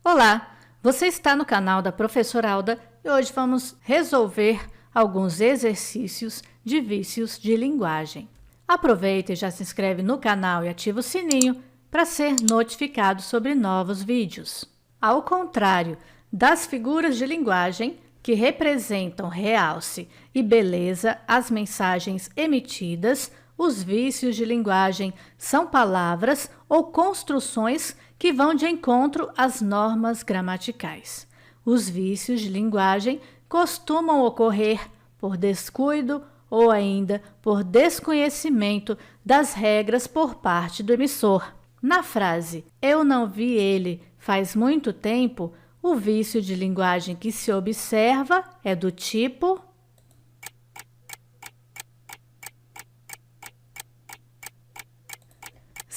Olá, você está no canal da Professora Alda e hoje vamos resolver alguns exercícios de vícios de linguagem. Aproveita e já se inscreve no canal e ativa o sininho para ser notificado sobre novos vídeos. Ao contrário das figuras de linguagem que representam realce e beleza às mensagens emitidas, os vícios de linguagem são palavras ou construções que vão de encontro às normas gramaticais. Os vícios de linguagem costumam ocorrer por descuido ou ainda por desconhecimento das regras por parte do emissor. Na frase "Eu não vi ele faz muito tempo", o vício de linguagem que se observa é do tipo: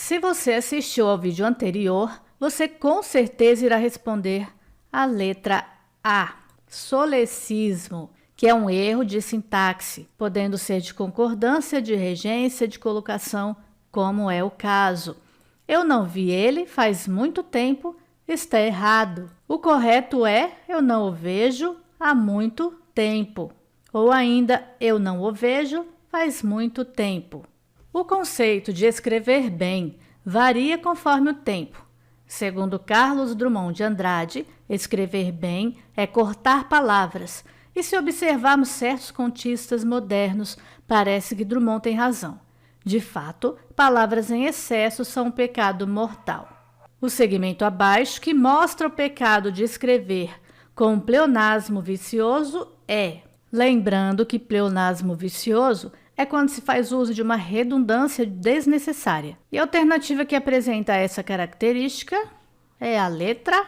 se você assistiu ao vídeo anterior, você com certeza irá responder a letra A, solecismo, que é um erro de sintaxe, podendo ser de concordância, de regência, de colocação, como é o caso. Eu não vi ele faz muito tempo, está errado. O correto é eu não o vejo há muito tempo. Ou ainda, eu não o vejo faz muito tempo. O conceito de escrever bem varia conforme o tempo. Segundo Carlos Drummond de Andrade, escrever bem é cortar palavras. E se observarmos certos contistas modernos, parece que Drummond tem razão. De fato, palavras em excesso são um pecado mortal. O segmento abaixo, que mostra o pecado de escrever com um pleonasmo vicioso, é: lembrando que pleonasmo vicioso é quando se faz uso de uma redundância desnecessária. E a alternativa que apresenta essa característica é a letra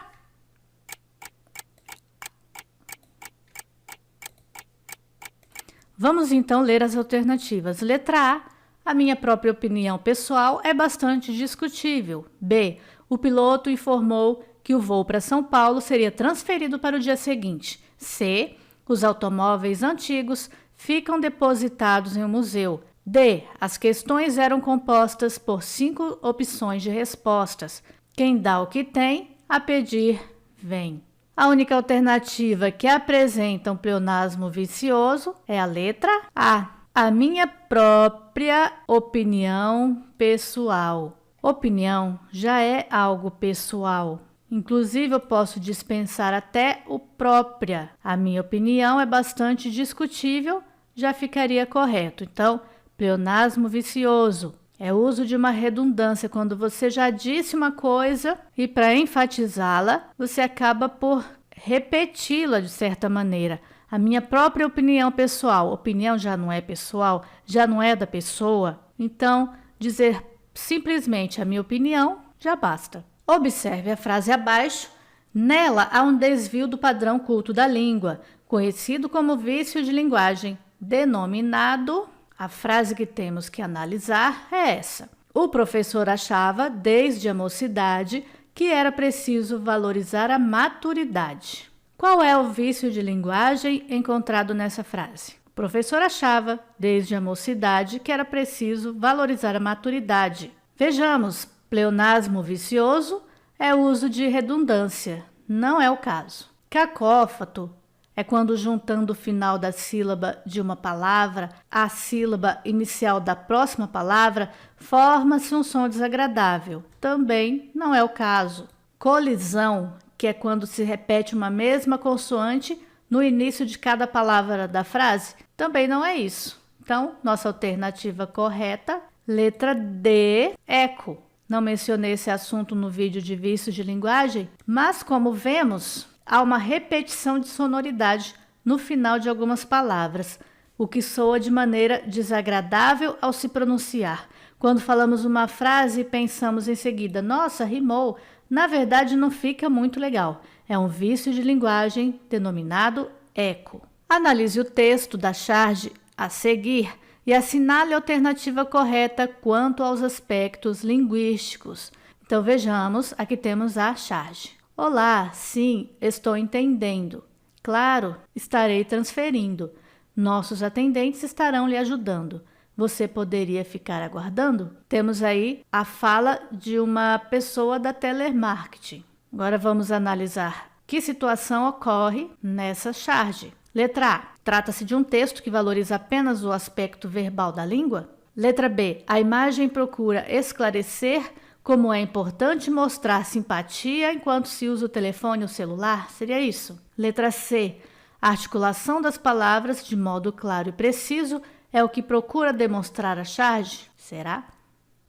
Vamos então ler as alternativas. Letra A minha própria opinião pessoal é bastante discutível. B, o piloto informou que o voo para São Paulo seria transferido para o dia seguinte. C, os automóveis antigos ficam depositados em um museu. D, as questões eram compostas por 5 opções de respostas. Quem dá o que tem, a pedir vem. A única alternativa que apresenta um pleonasmo vicioso é a letra A. A minha própria opinião pessoal. Opinião já é algo pessoal. Inclusive, eu posso dispensar até o própria. A minha opinião é bastante discutível, já ficaria correto. Então, pleonasmo vicioso é o uso de uma redundância quando você já disse uma coisa e, para enfatizá-la, você acaba por repeti-la de certa maneira. A minha própria opinião pessoal. Opinião já não é pessoal, já não é da pessoa. Então, dizer simplesmente a minha opinião já basta. Observe a frase abaixo. Nela há um desvio do padrão culto da língua, conhecido como vício de linguagem, denominado... A frase que temos que analisar é essa. O professor achava, desde a mocidade, que era preciso valorizar a maturidade. Qual é o vício de linguagem encontrado nessa frase? O professor achava, desde a mocidade, que era preciso valorizar a maturidade. Vejamos, pleonasmo vicioso é o uso de redundância, não é o caso. Cacófato é quando, juntando o final da sílaba de uma palavra à sílaba inicial da próxima palavra, forma-se um som desagradável. Também não é o caso. Colisão, que é quando se repete uma mesma consoante no início de cada palavra da frase, também não é isso. Então, nossa alternativa correta, letra D, eco. Não mencionei esse assunto no vídeo de vícios de linguagem, mas como vemos, há uma repetição de sonoridade no final de algumas palavras, o que soa de maneira desagradável ao se pronunciar. Quando falamos uma frase e pensamos em seguida, nossa, rimou, na verdade não fica muito legal. É um vício de linguagem denominado eco. Analise o texto da charge a seguir e assinale a alternativa correta quanto aos aspectos linguísticos. Então vejamos, aqui temos a charge. Olá, sim, estou entendendo. Claro, estarei transferindo. Nossos atendentes estarão lhe ajudando. Você poderia ficar aguardando? Temos aí a fala de uma pessoa da telemarketing. Agora vamos analisar que situação ocorre nessa charge. Letra A. Trata-se de um texto que valoriza apenas o aspecto verbal da língua? Letra B. A imagem procura esclarecer como é importante mostrar simpatia enquanto se usa o telefone ou celular? Seria isso. Letra C. A articulação das palavras de modo claro e preciso é o que procura demonstrar a charge? Será?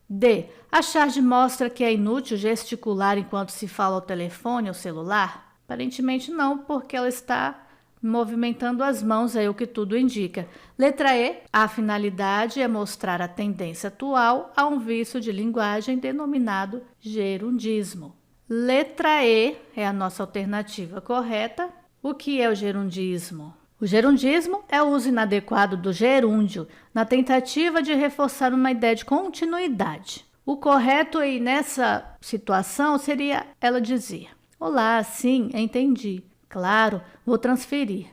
D. A charge mostra que é inútil gesticular enquanto se fala ao telefone ou celular? Aparentemente não, porque ela está movimentando as mãos, é o que tudo indica. Letra E. A finalidade é mostrar a tendência atual a um vício de linguagem denominado gerundismo. Letra E é a nossa alternativa correta. O que é o gerundismo? O gerundismo é o uso inadequado do gerúndio na tentativa de reforçar uma ideia de continuidade. O correto aí nessa situação seria ela dizer: olá, sim, entendi. Claro, vou transferir.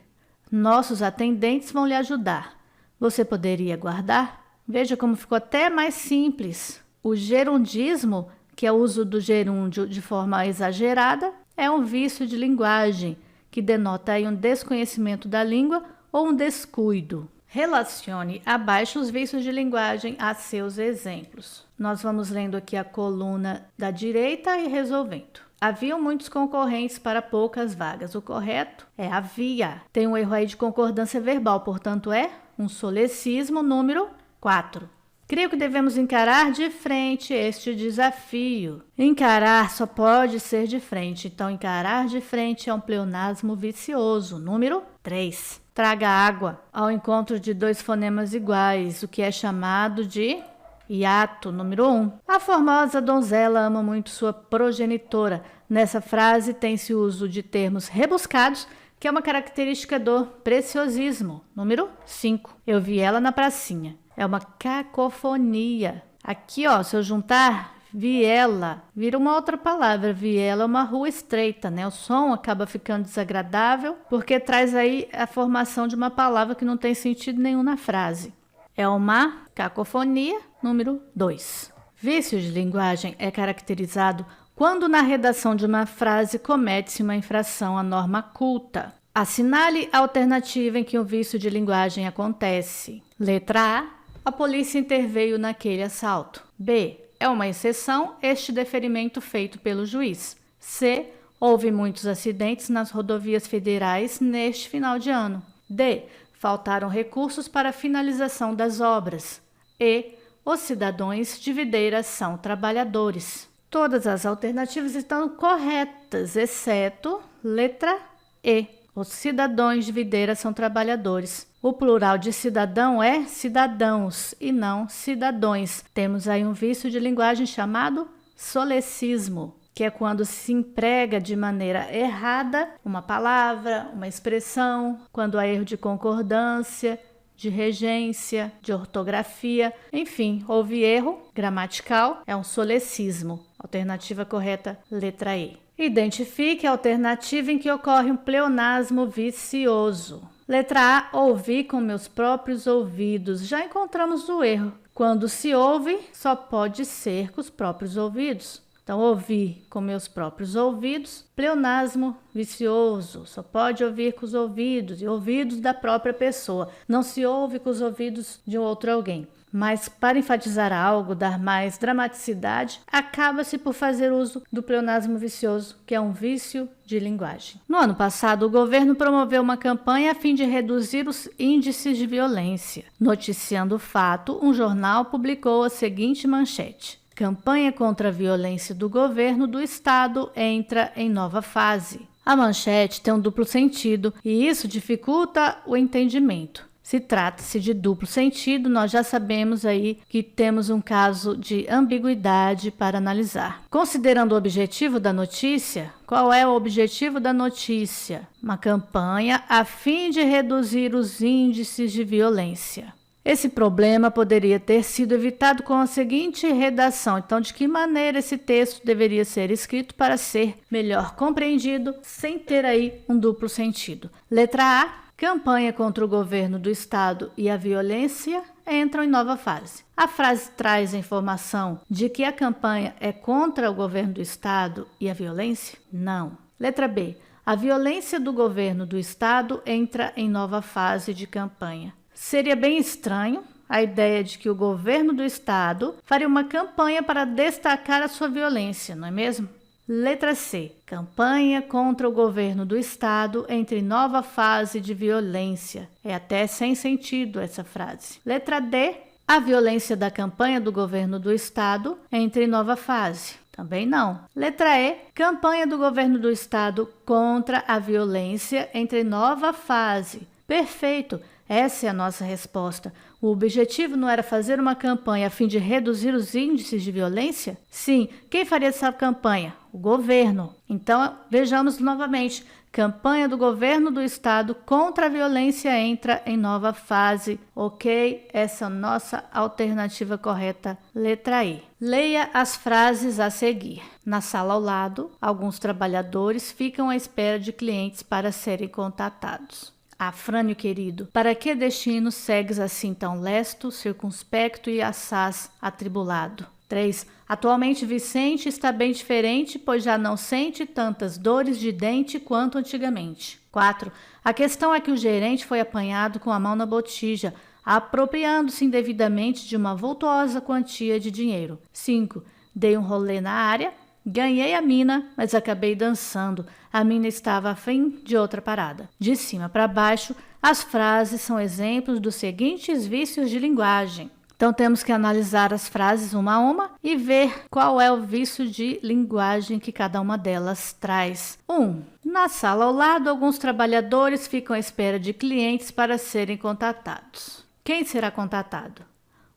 Nossos atendentes vão lhe ajudar. Você poderia aguardar? Veja como ficou até mais simples. O gerundismo, que é o uso do gerúndio de forma exagerada, é um vício de linguagem, que denota aí um desconhecimento da língua ou um descuido. Relacione abaixo os vícios de linguagem a seus exemplos. Nós vamos lendo aqui a coluna da direita e resolvendo. Haviam muitos concorrentes para poucas vagas. O correto é havia. Tem um erro aí de concordância verbal, portanto é um solecismo número 4. Creio que devemos encarar de frente este desafio. Encarar só pode ser de frente, então encarar de frente é um pleonasmo vicioso. Número 3. Traga água ao encontro de dois fonemas iguais, o que é chamado de hiato. Número 1. A formosa donzela ama muito sua progenitora. Nessa frase tem-se uso de termos rebuscados, que é uma característica do preciosismo. Número 5. Eu vi ela na pracinha. É uma cacofonia. Aqui, ó, se eu juntar viela, vira uma outra palavra. Viela é uma rua estreita, né? O som acaba ficando desagradável porque traz aí a formação de uma palavra que não tem sentido nenhum na frase. É uma cacofonia. Número 2. Vício de linguagem é caracterizado quando na redação de uma frase comete-se uma infração à norma culta. Assinale a alternativa em que um vício de linguagem acontece. Letra A. A polícia interveio naquele assalto. B. É uma exceção este deferimento feito pelo juiz. C. Houve muitos acidentes nas rodovias federais neste final de ano. D. Faltaram recursos para a finalização das obras. E. Os cidadãos de Videira são trabalhadores. Todas as alternativas estão corretas, exceto letra E. Os cidadãos de Videira são trabalhadores. O plural de cidadão é cidadãos e não cidadões. Temos aí um vício de linguagem chamado solecismo, que é quando se emprega de maneira errada uma palavra, uma expressão, quando há erro de concordância, de regência, de ortografia, enfim, houve erro gramatical, é um solecismo. Alternativa correta, letra E. Identifique a alternativa em que ocorre um pleonasmo vicioso. Letra A, ouvi com meus próprios ouvidos. Já encontramos o erro. Quando se ouve, só pode ser com os próprios ouvidos. Então, ouvi com meus próprios ouvidos, pleonasmo vicioso. Só pode ouvir com os ouvidos e ouvidos da própria pessoa. Não se ouve com os ouvidos de outro alguém. Mas, para enfatizar algo, dar mais dramaticidade, acaba-se por fazer uso do pleonasmo vicioso, que é um vício de linguagem. No ano passado, o governo promoveu uma campanha a fim de reduzir os índices de violência. Noticiando o fato, um jornal publicou a seguinte manchete: campanha contra a violência do governo do estado entra em nova fase. A manchete tem um duplo sentido e isso dificulta o entendimento. Se trata-se de duplo sentido, nós já sabemos aí que temos um caso de ambiguidade para analisar. Considerando o objetivo da notícia, qual é o objetivo da notícia? Uma campanha a fim de reduzir os índices de violência. Esse problema poderia ter sido evitado com a seguinte redação. Então, de que maneira esse texto deveria ser escrito para ser melhor compreendido, sem ter aí um duplo sentido? Letra A. campanha contra o governo do estado e a violência entram em nova fase. A frase traz a informação de que a campanha é contra o governo do estado e a violência? Não. Letra B. A violência do governo do estado entra em nova fase de campanha. Seria bem estranho a ideia de que o governo do estado faria uma campanha para destacar a sua violência, não é mesmo? Letra C. Campanha contra o governo do estado entra em nova fase de violência. É até sem sentido essa frase. Letra D. A violência da campanha do governo do estado entra em nova fase. Também não. Letra E. Campanha do governo do estado contra a violência entra em nova fase. Perfeito. Essa é a nossa resposta. O objetivo não era fazer uma campanha a fim de reduzir os índices de violência? Sim. Quem faria essa campanha? O governo. Então, vejamos novamente. Campanha do governo do estado contra a violência entra em nova fase. Ok? Essa é a nossa alternativa correta, letra I. Leia as frases a seguir. Na sala ao lado, alguns trabalhadores ficam à espera de clientes para serem contatados. Afrânio querido, para que destino segues assim tão lesto, circunspecto e assaz atribulado? 3. Atualmente Vicente está bem diferente, pois já não sente tantas dores de dente quanto antigamente. 4. A questão é que o gerente foi apanhado com a mão na botija, apropriando-se indevidamente de uma vultuosa quantia de dinheiro. 5. Dei um rolê na área, ganhei a mina, mas acabei dançando. A mina estava a fim de outra parada. De cima para baixo, as frases são exemplos dos seguintes vícios de linguagem. Então, temos que analisar as frases uma a uma e ver qual é o vício de linguagem que cada uma delas traz. 1. Na sala ao lado, alguns trabalhadores ficam à espera de clientes para serem contatados. Quem será contatado?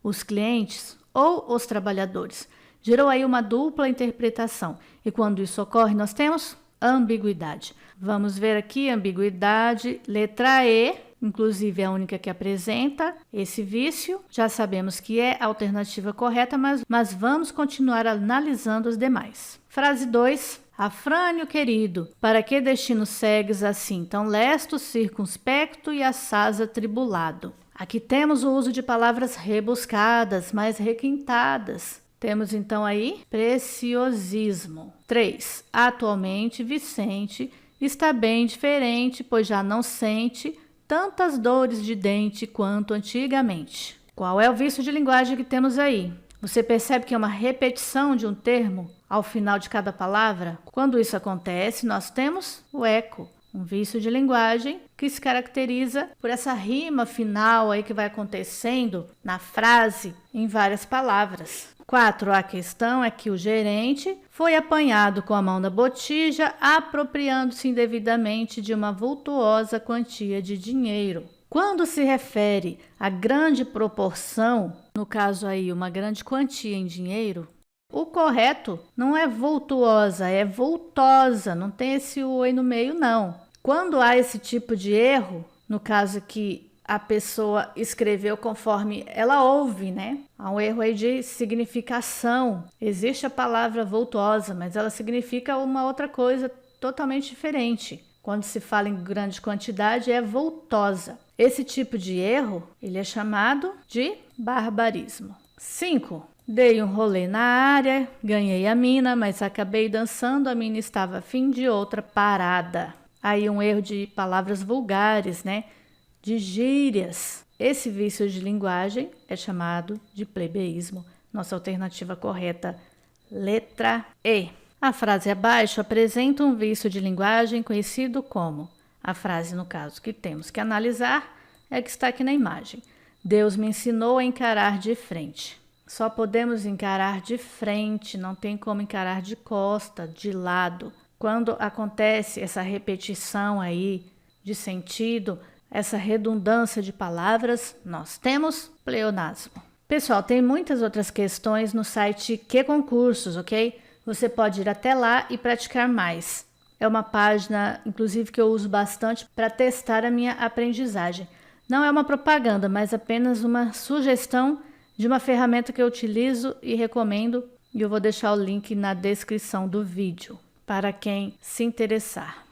Os clientes ou os trabalhadores? Gerou aí uma dupla interpretação. E quando isso ocorre, nós temos ambiguidade. Vamos ver aqui ambiguidade, letra E. Inclusive, é a única que apresenta esse vício. Já sabemos que é a alternativa correta, mas vamos continuar analisando as demais. Frase 2. Afrânio querido, para que destino segues assim tão lesto, circunspecto e assaz atribulado? Aqui temos o uso de palavras rebuscadas, mais requintadas. Temos então aí preciosismo. 3. Atualmente Vicente está bem diferente, pois já não sente tantas dores de dente quanto antigamente. Qual é o vício de linguagem que temos aí? Você percebe que é uma repetição de um termo ao final de cada palavra? Quando isso acontece, nós temos o eco, um vício de linguagem que se caracteriza por essa rima final aí que vai acontecendo na frase em várias palavras. 4. A questão é que o gerente foi apanhado com a mão na botija, apropriando-se indevidamente de uma vultuosa quantia de dinheiro. Quando se refere a grande proporção, no caso aí uma grande quantia em dinheiro, o correto não é vultuosa, é vultosa, não tem esse oi no meio não. Quando há esse tipo de erro, no caso que a pessoa escreveu conforme ela ouve, né? Há um erro aí de significação. Existe a palavra vultuosa, mas ela significa uma outra coisa totalmente diferente. Quando se fala em grande quantidade, é vultosa. Esse tipo de erro, ele é chamado de barbarismo. 5. Dei um rolê na área, ganhei a mina, mas acabei dançando, a mina estava a fim de outra parada. Aí um erro de palavras vulgares, né? De gírias. Esse vício de linguagem é chamado de plebeísmo. Nossa alternativa correta, letra E. A frase abaixo apresenta um vício de linguagem conhecido como, a frase no caso que temos que analisar é que está aqui na imagem. Deus me ensinou a encarar de frente. Só podemos encarar de frente, não tem como encarar de costa, de lado. Quando acontece essa repetição aí de sentido, essa redundância de palavras, nós temos pleonasmo. Pessoal, tem muitas outras questões no site Que Concursos, ok? Você pode ir até lá e praticar mais. É uma página, inclusive, que eu uso bastante para testar a minha aprendizagem. Não é uma propaganda, mas apenas uma sugestão de uma ferramenta que eu utilizo e recomendo. E eu vou deixar o link na descrição do vídeo para quem se interessar.